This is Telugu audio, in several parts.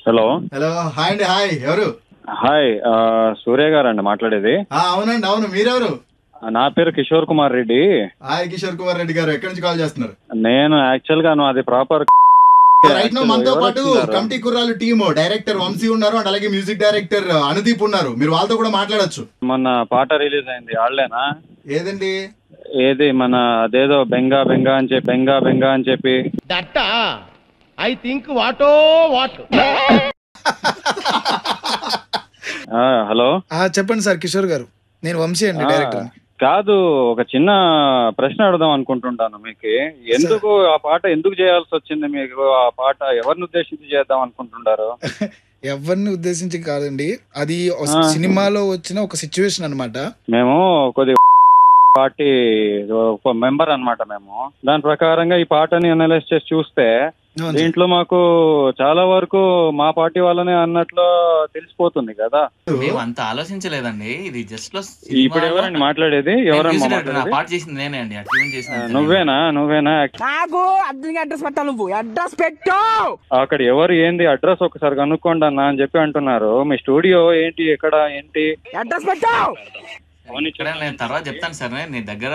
హలో హలో, హాయ్ అండి. హాయ్, ఎవరు? హాయ్, సూర్య గారు అండి మాట్లాడేది. అవునండి, అవును. మీరెవరు? నా పేరు కిషోర్ కుమార్ రెడ్డి. హాయ్ కిషోర్ కుమార్ రెడ్డి గారు, ఎక్కడి నుంచి కాల్ చేస్తున్నారు? నేను యాక్చువల్ గా అది ప్రాపర్ రైట్ నో మనతో పాటు కమిటీ కుర్రాలు టీమ్ డైరెక్టర్ వంశీ ఉన్నారు అండ్ అలాగే మ్యూజిక్ డైరెక్టర్ అనుదీప్ ఉన్నారు. మీరు వాళ్ళతో కూడా మాట్లాడొచ్చు. మొన్న పాట రిలీజ్ అయింది, వాళ్ళేనా? ఏదండి? ఏది మన అదేదో బెంగా బెంగా అని చెప్పి దట్టా ఐ థింక్ వాటో వాట్. హలో, చెప్పండి సార్. కిషోర్ గారు, నేను వంశీ అండి, డైరెక్టర్. కాదు, ఒక చిన్న ప్రశ్న అడుగుదాం అనుకుంటుంటాను మీకు. ఎందుకు ఆ పాట ఎందుకు చేయాల్సి వచ్చింది? మీకు ఆ పాట ఎవరిని ఉద్దేశించి చేద్దాం అనుకుంటుంటారు? ఎవరిని ఉద్దేశించి కాదండి, అది సినిమాలో వచ్చిన ఒక సిచ్యువేషన్ అన్నమాట. మేము కొద్దిగా పార్టీ మెంబర్ అన్నమాట. మేము దాని ప్రకారంగా ఈ పాటని అనలైజ్ చేసి చూస్తే దీంట్లో మాకు చాలా వరకు మా పార్టీ వాళ్ళనే అన్నట్లు తెలిసిపోతుంది కదా. మేము అంత ఆలోచించలేదండి, ఇది జస్ట్ లో. ఇప్పుడు ఎవరండి మాట్లాడేది? ఎవరన్నా పాట చేసింది నేనే అండి. నువ్వేనా? నాకు అడ్రస్ పెట్టాలి, నువ్వు అడ్రస్ పెట్టు. అక్కడ ఎవరు ఏంది అడ్రస్ ఒకసారి కనుక్కోండి అన్న అని చెప్పి అంటున్నారు. మీ స్టూడియో ఏంటి, ఎక్కడ ఏంటి? అడ్రస్ పెట్టావు. నేను తర్వాత చెప్తాను సార్. మీ దగ్గర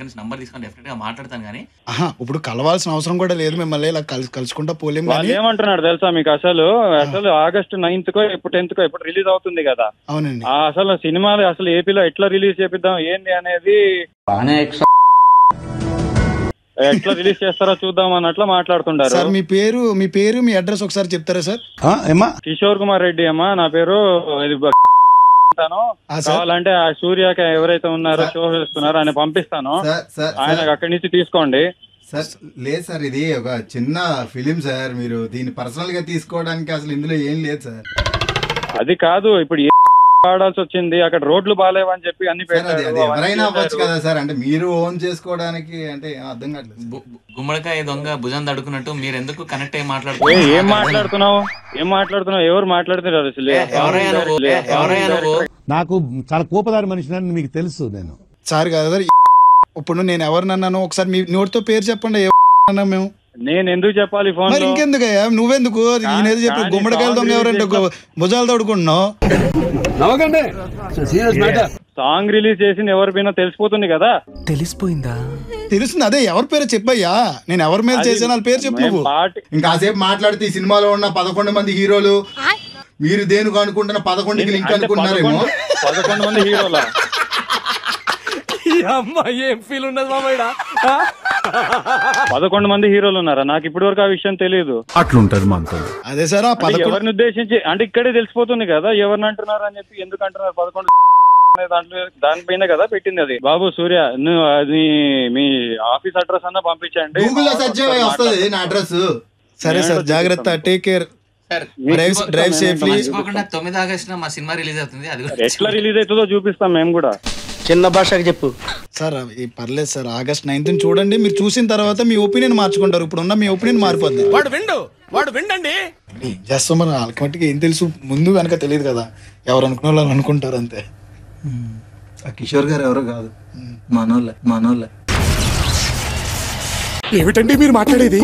నుంచి నంబర్ తీసుకొని డెఫినెట్ గా మాట్లాడతాను. కానీ ఇప్పుడు కలవాల్సిన అవసరం కూడా లేదు. మిమ్మల్ని ఇలా కలుసుకుంటా పోలేము. వాళ్ళు ఏమంటున్నాడు తెలుసా మీకు? అసలు ఆగస్టు 9th కో ఎప్పుడు 10th కో ఎప్పుడు రిలీజ్ అవుతుంది కదా. అవునండి. అసలు సినిమాలు అసలు ఏపీలో ఎట్లా రిలీజ్ చేపిద్దాం ఏంది అనేది, ఎట్లా రిలీజ్ చేస్తారో చూద్దాం అన్నట్లు మాట్లాడుతుంటారు. సార్, మీ పేరు మీ అడ్రస్ ఒకసారి చెప్తారా సార్? కిషోర్ కుమార్ రెడ్డి అమ్మా నా పేరు. కావాలంటే ఆ సూర్యకి ఎవరైతే ఉన్నారో షో చేస్తున్నారో ఆయన పంపిస్తాను, ఆయన అక్కడి నుంచి తీసుకోండి. సార్ లేదు సార్, ఇది ఒక చిన్న ఫిలిం సార్. మీరు దీన్ని పర్సనల్ గా తీసుకోవడానికి అసలు ఇందులో ఏం లేదు సార్. అది కాదు, ఇప్పుడు ఆడాల్సి వచ్చింది. అక్కడ రోడ్లు బాగాలేవని చెప్పి అన్ని ఎవరైనా అవ్వచ్చు కదా సార్. అంటే మీరు ఓన్ చేసుకోవడానికి అంటే అర్థం కావట్లేదు. గుమ్మడికాయ దొంగ భుజం తడుకున్నట్టు మీరు ఎందుకు కనెక్ట్ అయ్యి మాట్లాడుతున్నారు? ఏం మాట్లాడుతున్నావు? ఎవరు మాట్లాడుతున్నారు అసలు? నాకు చాలా కోపదారి మనిషిని మీకు తెలుసు. నేను సార్ కాదు సార్, ఇప్పుడు నేను ఎవరినన్నాను ఒకసారి మీ నోటితో పేరు చెప్పండి. మేము నేను ఎందుకు చెప్పాలి ఫోన్? మరి ఇంకెందుకయ్యా నువ్వెందుకు? నేనేది చెప్పి గుమ్మడికాయల దొంగ ఎవరంటే భుజాలు తోడుకుంటున్నావు. సాంగ్ రిలీజ్ చేసింది ఎవరి పైన తెలిసిపోతుంది కదా. తెలిసిపోయిందా? తెలుస్తుంది. అదే ఎవరి పేరు చెప్పయ్యా. నేను ఎవరి మీద చేసాను వాళ్ళ పేరు చెప్పు నువ్వు. ఇంకాసేపు మాట్లాడితే ఈ సినిమాలో ఉన్న 11 మంది హీరోలు మీరు దేనికి అనుకుంటున్న 11కి లింక్ అనుకుంటున్నారేమో. 11 మంది హీరోలా? ఏం ఫీల్ ఉన్నది మామయ్య? 11 మంది హీరోలు ఉన్నారా? నాకు ఇప్పటి వరకు ఆ విషయం తెలియదు. అట్లుంటది మనతో. అదే సార్, ఎవరిని ఉద్దేశించి అంటే ఇక్కడే తెలిసిపోతుంది కదా ఎవరిని అంటున్నారు అని చెప్పి. ఎందుకు అంటున్నారు 11 దానిపైన కదా పెట్టింది అది. బాబు సూర్య, నువ్వు అది మీ ఆఫీస్ అడ్రస్ అన్నా పంపించండి. గూగుల్లో సెర్చ్ చేయండి, వస్తుంది నా అడ్రస్. సరే సార్, జాగ్రత్త, టేక్ కేర్, డ్రైవ్ సేఫ్లీ. 9 ఆగస్టున మా సినిమా రిలీజ్ అవుతుంది. అది ఎట్లా రిలీజ్ అవుతుందో చూపిస్తాం మేము కూడా. చిన్న భాషకి చెప్పు సార్. పర్లేదు సార్, ఆగస్ట్ 9th చూడండి. మీరు చూసిన తర్వాత మీ ఒపీనియన్ మార్చుకుంటారు. ఇప్పుడు ఉన్న మీ ఒపీనియన్ మారిపోద్ది. వాడు విండండి. చేస్తాం మరి. వాళ్ళకి మట్టికి ఏం తెలుసు, ముందు వెనక తెలియదు కదా. ఎవరు అనుకున్న వాళ్ళు అనుకుంటారు అంతే. కిషోర్ గారు ఎవరో కాదు, మనోళ్ళే. ఏమిటండి మీరు మాట్లాడేది?